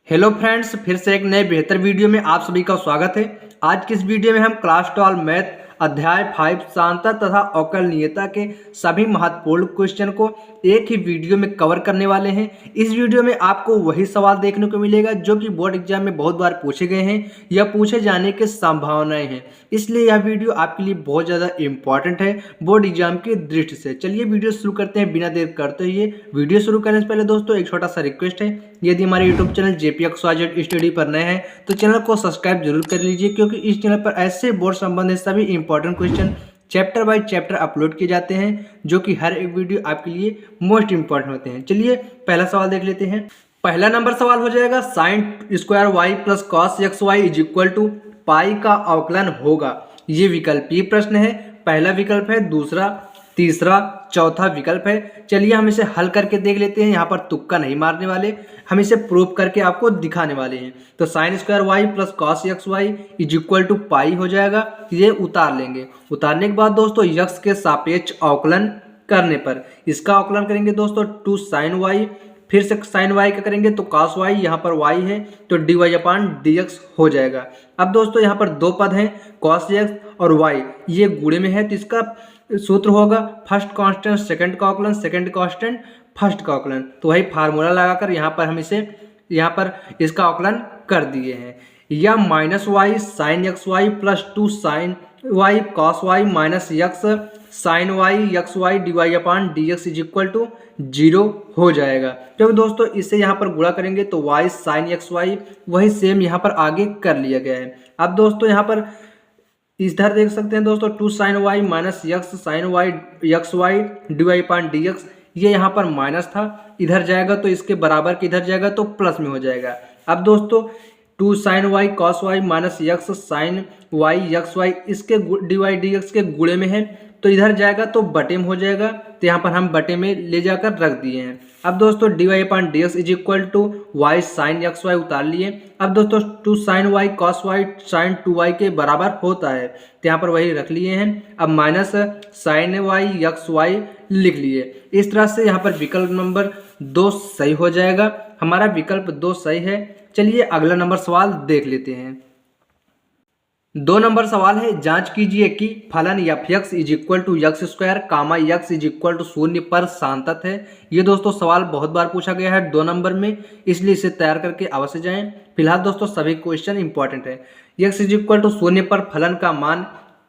Hello friends, फिर से एक नए बेहतर वीडियो में आप सभी का स्वागत है। आज की इस वीडियो में हम क्लास 12 मैथ अध्याय 5 सांता तथा अवकलनीयता के सभी महत्वपूर्ण क्वेश्चन को एक ही वीडियो में कवर करने वाले हैं। इस वीडियो में आपको वही सवाल देखने को मिलेगा जो कि बोर्ड एग्जाम में बहुत बार पूछे गए हैं या पूछे जाने की संभावनाएं हैं, इसलिए यह वीडियो आपके लिए बहुत ज़्यादा इंपॉर्टेंट है बोर्ड एग्जाम की दृष्टि से। चलिए वीडियो शुरू करते हैं बिना देर करते हुए। वीडियो शुरू करने से पहले दोस्तों एक छोटा सा रिक्वेस्ट है, यदि हमारे यूट्यूब चैनल JPXYZ स्टडी पर नए हैं तो चैनल को सब्सक्राइब जरूर कर लीजिए, क्योंकि इस चैनल पर ऐसे बोर्ड संबंधित सभी important question chapter by chapter upload किए जाते हैं, जो कि हर एक वीडियो आपके लिए मोस्ट इंपॉर्टेंट होते हैं। चलिए पहला सवाल देख लेते हैं। पहला नंबर सवाल हो जाएगा sine square y plus cos x y is equal to pi का अवकलन होगा। ये विकल्पीय प्रश्न है। पहला विकल्प है, दूसरा, तीसरा, चौथा विकल्प है। चलिए हम इसे हल करके देख लेते हैं। यहाँ पर तुक्का नहीं मारने वाले, हम इसे प्रूव करके आपको दिखाने वाले हैं। तो sine square y plus cos x y is equal to pi हो जाएगा। ये उतार लेंगे। उतारने के बाद दोस्तों यक्स के सापेक्ष अवकलन करने पर इसका अवकलन करेंगे दोस्तों टू साइन वाई, फिर से साइन वाई का करेंगे तो कॉस वाई, यहाँ पर वाई है तो d y upon d x हो जाएगा। अब दोस्तों यहाँ पर दो पद हैं, कॉस एक्स और वाई, ये गुणे में है तो इसका सूत्र होगा फर्स्ट कांस्टेंट सेकंड का अवकलन, सेकंड कांस्टेंट फर्स्ट का अवकलन। तो वही फार्मूला लगाकर यहाँ पर हम इसे इसका अवकलन कर दिए हैं। या minus y sine x y plus two sine y cos y minus x sine y x y d y upon d x is equal to 0 हो जाएगा। क्योंकि दोस्तों इसे यहाँ पर गुणा करेंगे तो वाई साइन एक्स वाई वही सेम यहाँ पर आगे कर लिया गया है। अब दोस्तों यहाँ पर इधर देख सकते हैं दोस्तों two sine y minus x sine y x y d y upon d x, ये यहाँ पर माइनस था, इधर जाएगा तो इसके बराबर के इधर जाएगा तो प्लस में हो जाएगा। अब दोस्तों two sine y cos y minus x sine y x y इसके डी वाई डी एक्स के गुणे में है तो इधर जाएगा तो बटे में हो जाएगा, तो यहाँ पर हम बटे में ले जाकर रख दिए हैं। अब दोस्तों d y upon d x is equal to y sine x y उतार लिए। अब दोस्तों two sine y cos y sine two y के बराबर होता है तो यहाँ पर वही रख लिए हैं। अब minus sine y x y लिख लिए। इस तरह से यहाँ पर विकल्प नंबर 2 सही हो जाएगा। हमारा विकल्प 2 सही है। चलिए अगला नंबर सवाल देख लेते हैं। 2 नंबर सवाल है, जांच कीजिए कि फलन f x is equal to x square comma x is equal to 0 पर सांतत है। ये दोस्तों सवाल बहुत बार पूछा गया है 2 नंबर में, इसलिए इसे तैयार करके अवश्य जाएं। फिलहाल दोस्तों सभी क्वेश्चन इंपॉर्टेंट है। एक्स इज इक्वल टू 0 पर फलन का मान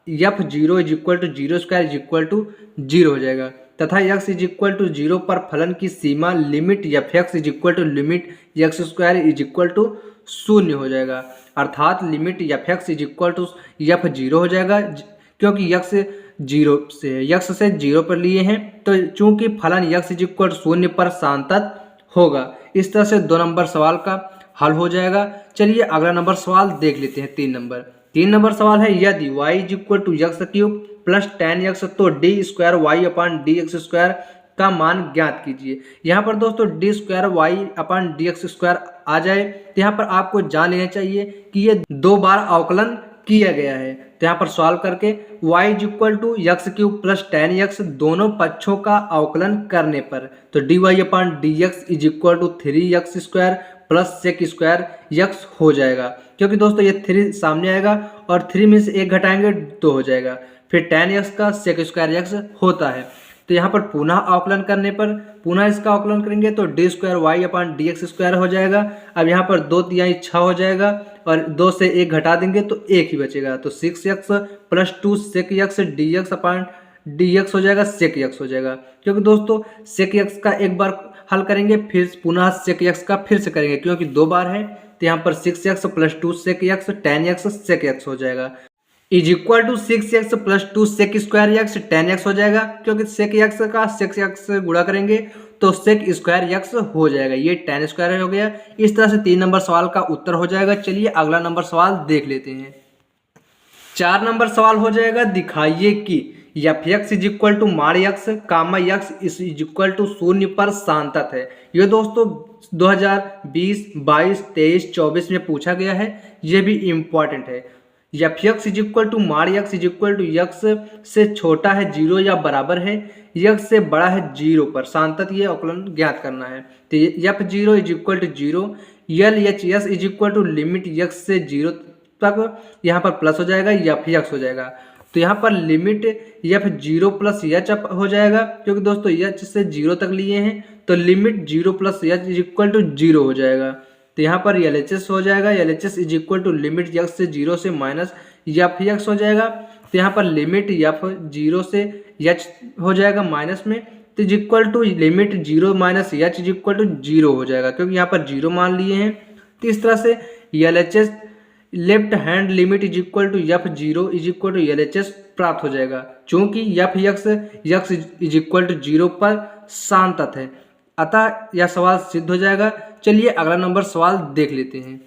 f 0 is equal to 0 square is equal to 0 हो जाएगा, तथा एक्स इज इक्वल टू 0 पर फलन की सीमा limit f x is equal to limit x square is equal to 0 हो जाएगा। अर्थात limit f x is equal to f 0 हो जाएगा, क्योंकि एक्स 0 पर लिए हैं तो चूंकि फलन एक्स इज इक्वल 0 पर सांतत होगा। इस तरह से 2 नंबर सवाल का हल हो जाएगा। चलिए अगला नंबर सवाल देख लेते हैं। 3 नंबर सवाल है, यदि y is equal to x cube plus 10x तो d square y upon d x square का मान ज्ञात कीजिए। यहाँ पर दोस्तों d square y upon d x square आ जाए तो यहाँ पर आपको जान लेना चाहिए कि ये 2 बार अवकलन किया गया है। तो यहाँ पर सॉल्व करके y is equal to x cube plus 10x दोनों पक्षों का अवकलन करने पर तो d y upon d x is equal to 3x square plus sec square x हो जाएगा। क्योंकि दोस्तों ये 3 सामने आएगा और 3 में से 1 घटाएंगे 2 हो जाएगा। फिर 10x का सेक स्क्वायर एक्स होता है। तो यहाँ पर पुनः अवकलन करने पर पुनः इसका अवकलन करेंगे तो d square y upon d x square हो जाएगा। अब यहाँ पर 2 तिहाई 6 हो जाएगा और 2 से 1 घटा देंगे तो 1 ही बचेगा। तो 6x plus 2 sec x d x upon d x हो जाएगा, सेक एक्स हो जाएगा। क्योंकि दोस्तों सेक एक्स का एक बार हल करेंगे फिर पुनः सेक एक्स का फिर से करेंगे, क्योंकि 2 बार है तो यहाँ पर 6x plus 2 sec x 10x sec x हो जाएगा is equal to 6x plus 2 sec square x 10x हो जाएगा। क्योंकि सेक एक्स का सेक एक्स से गुणा करेंगे तो सेक स्क्वायर एक्स हो जाएगा, ये 10 स्क्वायर हो गया। इस तरह से 3 नंबर सवाल का उत्तर हो जाएगा। चलिए अगला नंबर सवाल देख लेते हैं। 4 नंबर सवाल हो जाएगा, दिखाइए कि f x is equal to mod x comma x is equal to 0 पर सांतत है। ये दोस्तों 2020, 22, 23, 24 में पूछा गया है, ये भी इम्पॉर्टेंट है। F x is equal to mod x is equal to x से छोटा है 0 या बराबर है एक्स से बड़ा है 0 पर सांतत ये अवकलन ज्ञात करना है। तो f 0 is equal to 0 L H S is equal to limit x से 0 तक, यहाँ पर प्लस हो जाएगा एफ यक्स हो जाएगा। तो यहाँ पर लिमिट एफ 0 प्लस एच हो जाएगा, क्योंकि दोस्तों एच से 0 तक लिए हैं, तो limit 0 plus h is equal to 0 हो जाएगा। तो यहाँ पर एल एच एस हो जाएगा, L H S is equal to limit x से 0 से माइनस एफ यक्स हो जाएगा। तो यहाँ पर लिमिट एफ 0 से एच हो जाएगा माइनस में, तो is equal to limit 0 minus h is equal to 0 हो जाएगा, क्योंकि यहाँ पर 0 मान लिए हैं। तो इस तरह से L H S left hand limit is equal to f 0 is equal to L H S प्राप्त हो जाएगा, चूंकि f x is equal to 0 पर शांत है, अतः यह सवाल सिद्ध हो जाएगा। चलिए अगला नंबर सवाल देख लेते हैं।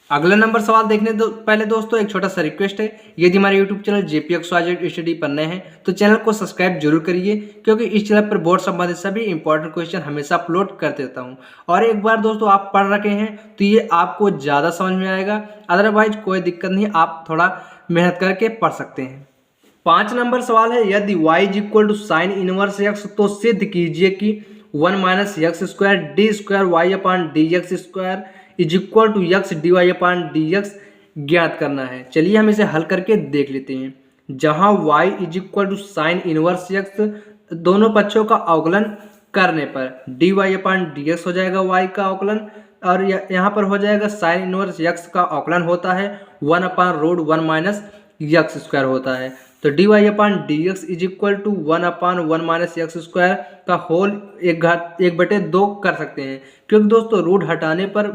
अगला नंबर सवाल देखने दो पहले दोस्तों एक छोटा सा रिक्वेस्ट है, यदि हमारे यूट्यूब चैनल JPXYZ स्टडी पर नए हैं तो चैनल को सब्सक्राइब जरूर करिए, क्योंकि इस चैनल पर बोर्ड संबंधित सभी इंपॉर्टेंट क्वेश्चन हमेशा अपलोड करते रहता हूं। और एक बार दोस्तों आप पढ़ रखे हैं तो ये आपको ज़्यादा समझ में आएगा, अदरवाइज कोई दिक्कत नहीं, आप थोड़ा मेहनत करके पढ़ सकते हैं। 5 नंबर सवाल है, यदि y is equal to sine inverse x तो सिद्ध कीजिए कि 1 minus x square d square y upon d x square is equal to x d y upon d x ज्ञात करना है। चलिए हम इसे हल करके देख लेते हैं। जहां y is equal to sine inverse x, दोनों पक्षों का अवकलन करने पर d y upon d x हो जाएगा y का अवकलन, और यहाँ पर हो जाएगा साइन इनवर्स x का अवकलन होता है 1 upon root 1 minus x square होता है। तो d y upon d x is equal to 1 upon 1 minus x square का होल 1/2 कर सकते हैं, क्योंकि दोस्तों रूट हटाने पर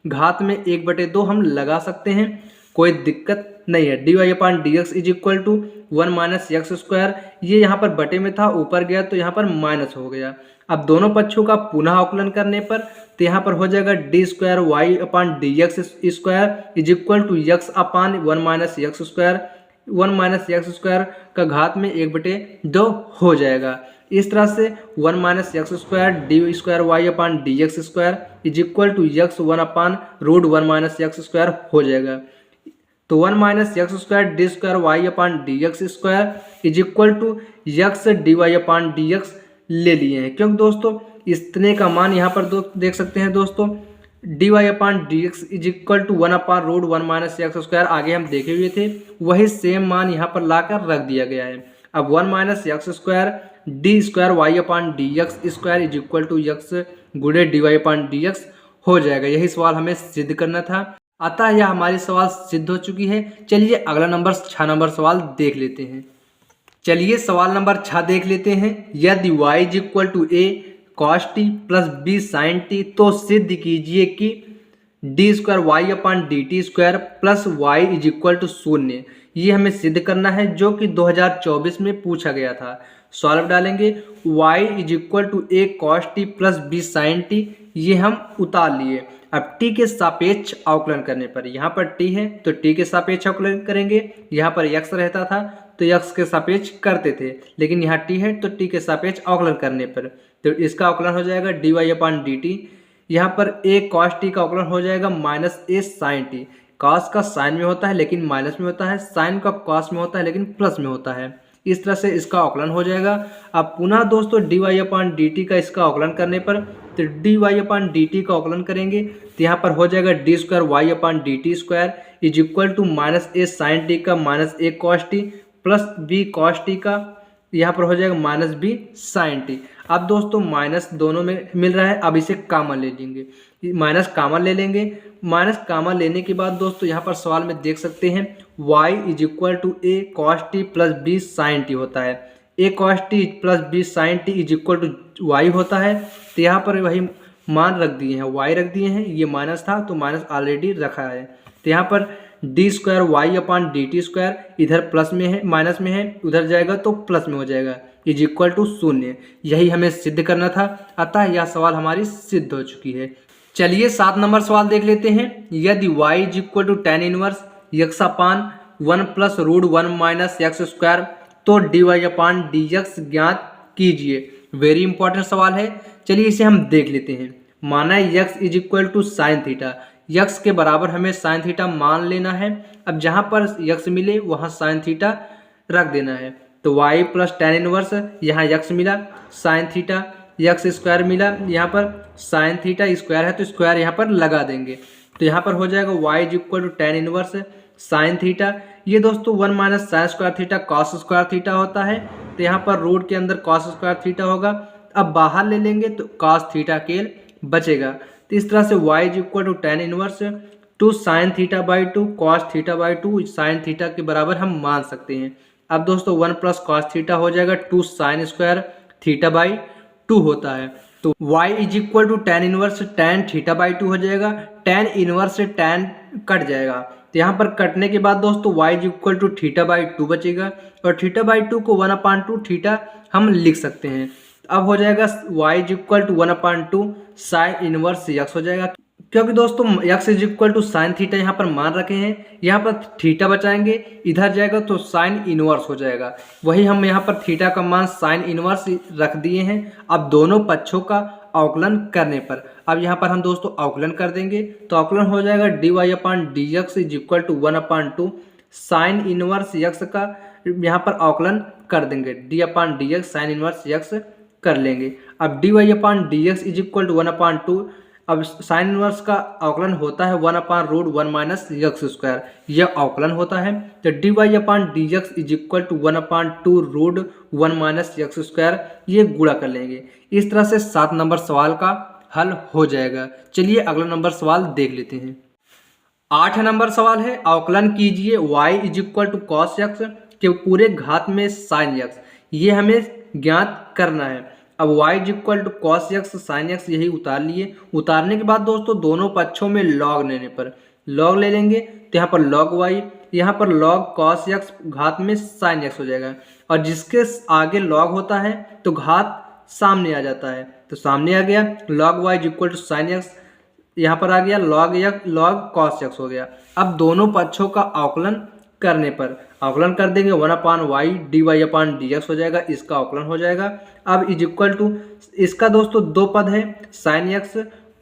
घात में 1/2 हम लगा सकते हैं, कोई दिक्कत नहीं है। D y upon d x is equal to 1 minus x square, ये यहाँ पर बटे में था, ऊपर गया तो यहाँ पर माइनस हो गया। अब दोनों पक्षों का पुनः अवकलन करने पर तो यहाँ पर हो जाएगा d square y upon d x square is equal to x upon 1 minus x square, 1 minus x square का घात में 1/2 हो जाएगा। इस तरह से 1 minus x square d square y upon d x square is equal to x 1 upon root 1 minus x square हो जाएगा। तो 1 minus x square d square y upon d x square is equal to x d y upon d x ले लिए हैं, क्योंकि दोस्तों इतने का मान यहाँ पर देख सकते हैं दोस्तों, d y upon d x is equal to 1 upon root 1 minus x square आगे हम देखे हुए थे, वही सेम मान यहाँ पर लाकर रख दिया गया है। अब 1 minus x square d square y upon d x square is equal to x गुणे d y upon d x हो जाएगा। यही सवाल हमें सिद्ध करना था, अतः यह हमारी सवाल सिद्ध हो चुकी है। चलिए अगला नंबर 6 नंबर सवाल देख लेते हैं। चलिए सवाल नंबर 6 देख लेते हैं। यदि y is equal to a cos t plus b sin t तो सिद्ध कीजिए कि d square y upon d t square plus y is equal to 0, ये हमें सिद्ध करना है, जो कि 2024 में पूछा गया था। सॉल्व डालेंगे, y is equal to a cos t plus b sin t, ये हम उतार लिए। अब t के सापेक्ष अवकलन करने पर, यहाँ पर t है तो t के सापेक्ष अवकलन करेंगे, यहाँ पर x रहता था तो x के सापेक्ष करते थे, लेकिन यहाँ t है तो t के सापेक्ष अवकलन करने पर तो इसका अवकलन हो जाएगा D y upon d T. यहाँ पर a cos t का अवकलन हो जाएगा minus a sin t। cos का साइन में होता है लेकिन माइनस में होता है, साइन का cos में होता है लेकिन प्लस में होता है। इस तरह से इसका अवकलन हो जाएगा। अब पुनः दोस्तों d y upon d t का इसका अवकलन करने पर तो d y upon d t का अवकलन करेंगे तो यहाँ पर हो जाएगा d square y upon d t square is equal to minus a sine t का minus a cos t plus b cos t का, यहाँ पर हो जाएगा माइनस बी साइन टी। अब दोस्तों माइनस दोनों में मिल रहा है, अब इसे कॉमन ले लेंगे, माइनस कॉमन ले लेंगे। माइनस कॉमन लेने के बाद दोस्तों यहाँ पर सवाल में देख सकते हैं y is equal to a cos t plus b sine t होता है। A cos t plus b sine t is equal to y होता है, तो यहाँ पर वही मान रख दिए हैं, y रख दिए हैं, ये माइनस था तो माइनस ऑलरेडी रखा है। तो यहाँ पर D square y upon d t square इधर प्लस में है, माइनस में है, उधर जाएगा तो प्लस में हो जाएगा, इज इक्वल टू 0। यही हमें सिद्ध करना था, अतः यह सवाल हमारी सिद्ध हो चुकी है। चलिए 7 नंबर सवाल देख लेते हैं। यदि y is equal to tan inverse x upon 1 plus root 1 minus x square तो d y upon d x ज्ञात कीजिए। वेरी इंपॉर्टेंट सवाल है, चलिए इसे हम देख लेते हैं। माना x is equal to sine theta, x के बराबर हमें साइन थीटा मान लेना है। अब जहाँ पर x मिले वहाँ साइन थीटा रख देना है, तो y प्लस tan इनवर्स, यहाँ x मिला साइन थीटा, यक्स स्क्वायर मिला, यहाँ पर साइन थीटा स्क्वायर है तो स्क्वायर यहाँ पर लगा देंगे। तो यहाँ पर हो जाएगा y is equal to tan inverse sine theta. ये दोस्तों 1 minus sine square theta cos square theta होता है, तो यहाँ पर रूट के अंदर कॉस स्क्वायर थीटा होगा। अब बाहर ले लेंगे तो कॉस थीटा केल बचेगा। तो इस तरह से y is equal to tan inverse two sine theta by two cos theta by two sine theta के बराबर हम मान सकते हैं। अब दोस्तों 1 प्लस कॉस थीटा हो जाएगा 2 साइन स्क्वायर थीटा बाई 2 होता है। तो y is equal to tan inverse tan theta by 2 हो जाएगा। टेन इनवर्स से टेन कट जाएगा, तो यहाँ पर कटने के बाद दोस्तों y is equal to theta by 2 बचेगा, और थीटा बाई 2 को 1/2 थीटा हम लिख सकते हैं। अब हो जाएगा y is equal to 1/2 sine inverse x हो जाएगा, क्योंकि दोस्तों x is equal to sine theta यहाँ पर मान रखे हैं, यहाँ पर थीटा बचाएंगे, इधर जाएगा तो साइन इनवर्स हो जाएगा। वही हम यहाँ पर थीटा का मान साइन इनवर्स रख दिए हैं। अब दोनों पक्षों का अवकलन करने पर, अब यहाँ पर हम दोस्तों अवकलन कर देंगे, तो अवकलन हो जाएगा dy/dx is equal to 1/2 sine inverse x का यहाँ पर अवकलन कर देंगे, d/dx साइन इनवर्स x कर लेंगे। अब dy/dx इज इक्वल टू 1/2, अब साइन इनवर्स का अवकलन होता है 1/√1 माइनस यक्स स्क्वायर, यह अवकलन होता है। तो dy/dx is equal to 1/2√1 minus x square, ये गुणा कर लेंगे। इस तरह से 7 नंबर सवाल का हल हो जाएगा। चलिए अगला नंबर सवाल देख लेते हैं। 8 नंबर सवाल है, अवकलन कीजिए y is equal to cos x के पूरे घात में साइन यक्स, ये हमें ज्ञात करना है। अब y is equal to cos x sine x यही उतार लिए। उतारने के बाद दोस्तों दोनों पक्षों में लॉग लेने पर लॉग ले लेंगे, तो यहाँ पर लॉग y, यहाँ पर लॉग कॉस यक्स घात में साइन यक्स हो जाएगा, और जिसके आगे लॉग होता है तो घात सामने आ जाता है, तो सामने आ गया log y is equal to sine x, यहाँ पर आ गया लॉग कॉस यक्स हो गया। अब दोनों पक्षों का अवकलन करने पर अवकलन कर देंगे 1/y dy/dx हो जाएगा, इसका अवकलन हो जाएगा। अब इज इक्वल टू इसका दोस्तों दो पद है sine x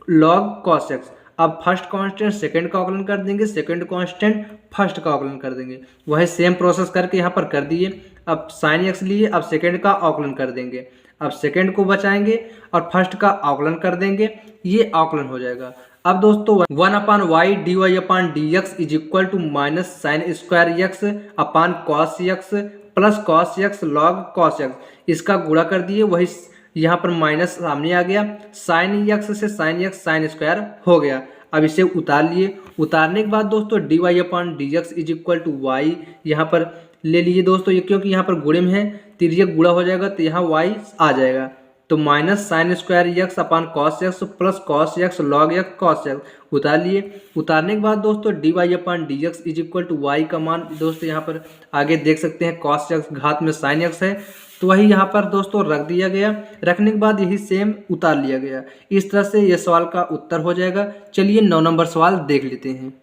log cos x. अब फर्स्ट कांस्टेंट सेकंड का अवकलन कर देंगे, सेकंड कांस्टेंट फर्स्ट का अवकलन कर देंगे। वही सेम प्रोसेस करके यहाँ पर कर दिए। अब साइन एक्स लिए, अब सेकंड का अवकलन कर देंगे, अब सेकंड को बचाएंगे और फर्स्ट का अवकलन कर देंगे, ये अवकलन हो जाएगा। अब दोस्तों 1/y dy/dx is equal to minus sine square x upon cos x plus cos x log cos x, इसका गुणा कर दिए, वही यहाँ पर माइनस सामने आ गया, साइन एक्स से साइन एक्स साइन स्क्वायर हो गया। अब इसे उतार लिए। उतारने के बाद दोस्तों dy/dx is equal to Y यहाँ पर ले लिए दोस्तों, ये क्योंकि यहाँ पर गुणे में है, तिर्यक गुणा हो जाएगा तो यहाँ y आ जाएगा, तो minus sine square x upon cos x plus cos x log x cos x उतार लिए। उतारने के बाद दोस्तों dy/dx is equal to Y का मान दोस्तों यहाँ पर आगे देख सकते हैं, कॉस एक्स घात में साइन एक्स है, तो वही यहाँ पर दोस्तों रख दिया गया। रखने के बाद यही सेम उतार लिया गया। इस तरह से यह सवाल का उत्तर हो जाएगा। चलिए 9 नंबर सवाल देख लेते हैं।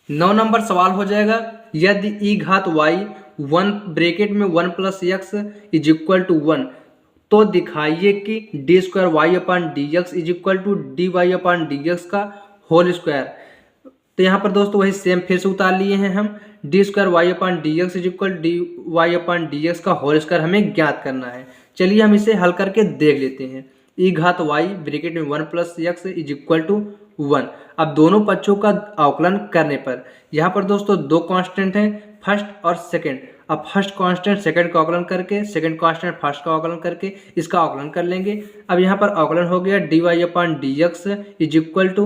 9 नंबर सवाल हो जाएगा, यदि ई घात वाई 1 ब्रैकेट में 1 plus x is equal to 1, तो दिखाइए कि d2y/dx is equal to dy/dx का होल स्क्वायर। तो यहाँ पर दोस्तों वही सेम फिर से उतार लिए हैं हम, d2y/dx इज इक्वल dy/dx का होल स्क्वायर हमें ज्ञात करना है। चलिए हम इसे हल करके देख लेते हैं। ई घात वाई ब्रैकेट में 1 plus x is equal to 1। अब दोनों पक्षों का अवकलन करने पर यहाँ पर दोस्तों दो कांस्टेंट हैं, फर्स्ट और सेकंड। अब फर्स्ट कांस्टेंट सेकंड का अवकलन करके, सेकंड कांस्टेंट फर्स्ट का अवकलन करके इसका अवकलन कर लेंगे। अब यहाँ पर अवकलन हो गया dy/dx इज इक्वल टू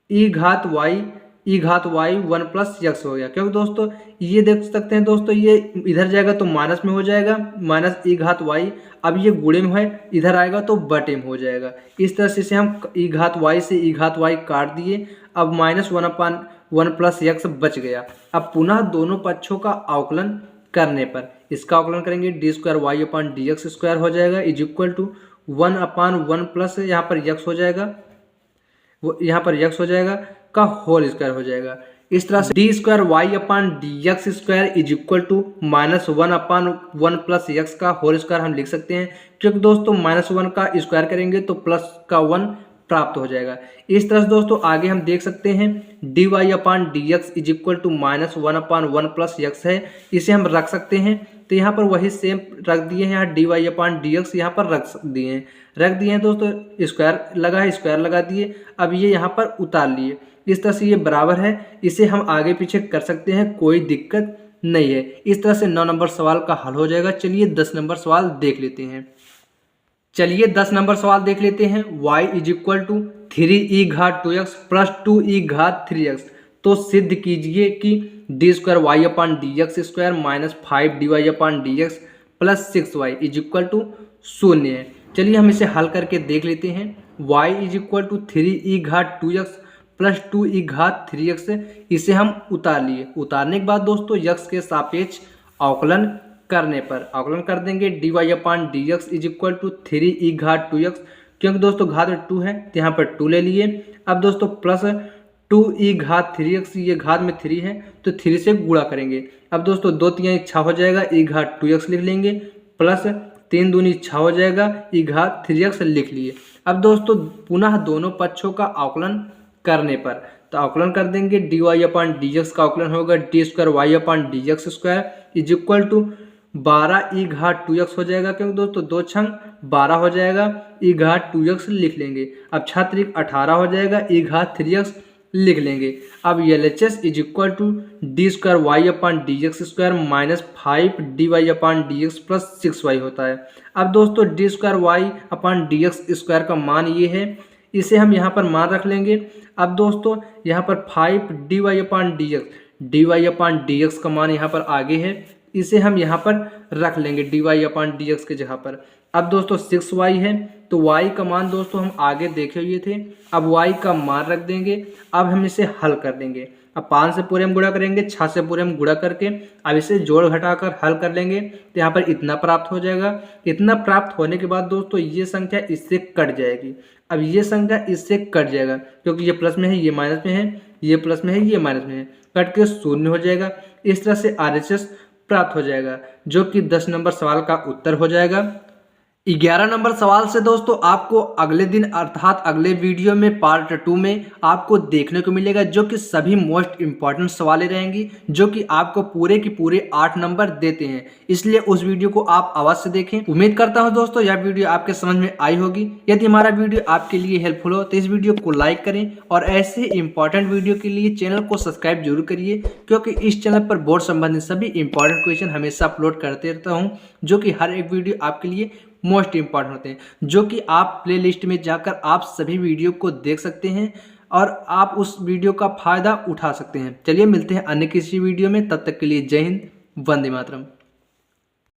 ई घात वाई 1 प्लस एक्स हो गया, क्योंकि दोस्तों ये देख सकते हैं दोस्तों, ये इधर जाएगा तो माइनस में हो जाएगा, माइनस ई घात वाई। अब ये गुणे में है, इधर आएगा तो बटे में हो जाएगा। इस तरह से हम ई घात वाई से ई घात वाई काट दिए। अब माइनस 1/1 प्लस एक्स बच गया। अब पुनः दोनों पक्षों का अवकलन करने पर इसका अवकलन करेंगे, d2y/dx स्क्वायर हो जाएगा इज इक्वल टू 1/1 प्लस यहाँ पर x हो जाएगा, वो यहाँ पर x हो जाएगा का होल स्क्वायर हो जाएगा। इस तरह से d2y/dx square is equal to minus 1/1 plus x का होल स्क्वायर हम लिख सकते हैं, क्योंकि दोस्तों -1 का स्क्वायर करेंगे तो प्लस का 1 प्राप्त हो जाएगा। इस तरह से दोस्तों आगे हम देख सकते हैं dy/dx is equal to -1/1 plus x है, इसे हम रख सकते हैं तो यहाँ पर वही सेम रख दिए हैं, यहाँ D y upon d x यहाँ पर रख दिए हैं दोस्तों। स्क्वायर लगा है, स्क्वायर लगा दिए। अब ये यहाँ पर उतार लिए, इस तरह से ये बराबर है। इसे हम आगे पीछे कर सकते हैं, कोई दिक्कत नहीं है। इस तरह से 9 नंबर सवाल का हल हो जाएगा। चलिए 10 नंबर सवाल देख लेते हैं। चलिए 10 नंबर सवाल देख लेते हैं। y is equal to 3e घात 2x प्लस 2e घात 3x। तो सिद्ध कीजिए कि d square y upon d x square minus 5 d y upon d x plus 6y is equal to 0 है। चलिए हम इसे हल करके देख लेते हैं। y is equal to 3e घात 2x प्लस 2e घात 3x। इसे हम उतार लिए। उतारने के बाद दोस्तों x के सापेक्ष अवकलन करने पर अवकलन कर देंगे। D y upon d x is equal to 3e घात 2x, क्योंकि दोस्तों घात 2 है तो यहाँ पर 2 ले लिए। अब दोस्तों प्लस 2e घात 3x, ये घात में 3 है तो 3 से गुणा करेंगे। अब दोस्तों 2 3 6 हो जाएगा, e घात 2x लिख लेंगे, प्लस 3 दूनी 6 हो जाएगा, e घात 3x लिख लिए। अब दोस्तों पुनः दोनों पक्षों का अवकलन करने पर तो अवकलन कर देंगे। D y upon d x का अवकलन होगा d square y upon d x square is equal to 12e घात 2x हो जाएगा, क्योंकि दोस्तों 2 छंग 12 हो जाएगा, e घात 2x लिख लेंगे। अब 6 18 हो जाएगा, e घात 3x लिख लेंगे। अब LHS is equal to d square y upon d x square minus 5 d y upon d x plus 6y होता है। अब दोस्तों d square y upon d x square का मान ये है, इसे हम यहाँ पर मान रख लेंगे। अब दोस्तों यहाँ पर 5 d y upon d x का मान यहाँ पर आगे है, इसे हम यहाँ पर रख लेंगे D y upon d x के जगह पर। अब दोस्तों 6y है तो y का मान दोस्तों हम आगे देखे हुए थे, अब y का मान रख देंगे। अब हम इसे हल कर देंगे। अब 5 से पूरे हम गुणा करेंगे, 6 से पूरे हम गुणा करके अब इसे जोड़ घटाकर हल कर लेंगे तो यहाँ पर इतना प्राप्त हो जाएगा। इतना प्राप्त होने के बाद दोस्तों ये संख्या इससे कट जाएगी। अब ये संख्या इससे कट जाएगा, क्योंकि ये प्लस में है, ये माइनस में है, ये प्लस में है, ये माइनस में है, कट के 0 हो जाएगा। इस तरह से RHS प्राप्त हो जाएगा, जो कि 10 नंबर सवाल का उत्तर हो जाएगा। 11 नंबर सवाल से दोस्तों आपको अगले दिन अर्थात अगले वीडियो में पार्ट 2 में आपको देखने को मिलेगा, जो कि सभी मोस्ट इंपॉर्टेंट सवालें रहेंगी, जो कि आपको पूरे की पूरे 8 नंबर देते हैं। इसलिए उस वीडियो को आप अवश्य देखें। उम्मीद करता हूं दोस्तों यह वीडियो आपके समझ में आई होगी। यदि हमारा वीडियो आपके लिए हेल्पफुल हो तो इस वीडियो को लाइक करें और ऐसे इंपॉर्टेंट वीडियो के लिए चैनल को सब्सक्राइब जरूर करिए, क्योंकि इस चैनल पर बोर्ड संबंधित सभी इंपॉर्टेंट क्वेश्चन हमेशा अपलोड करते रहता हूँ, जो कि हर एक वीडियो आपके लिए मोस्ट इंपॉर्टेंट होते हैं, जो कि आप प्लेलिस्ट में जाकर आप सभी वीडियो को देख सकते हैं और आप उस वीडियो का फायदा उठा सकते हैं। चलिए मिलते हैं अन्य किसी वीडियो में, तब तक के लिए जय हिंद, वंदे मातरम।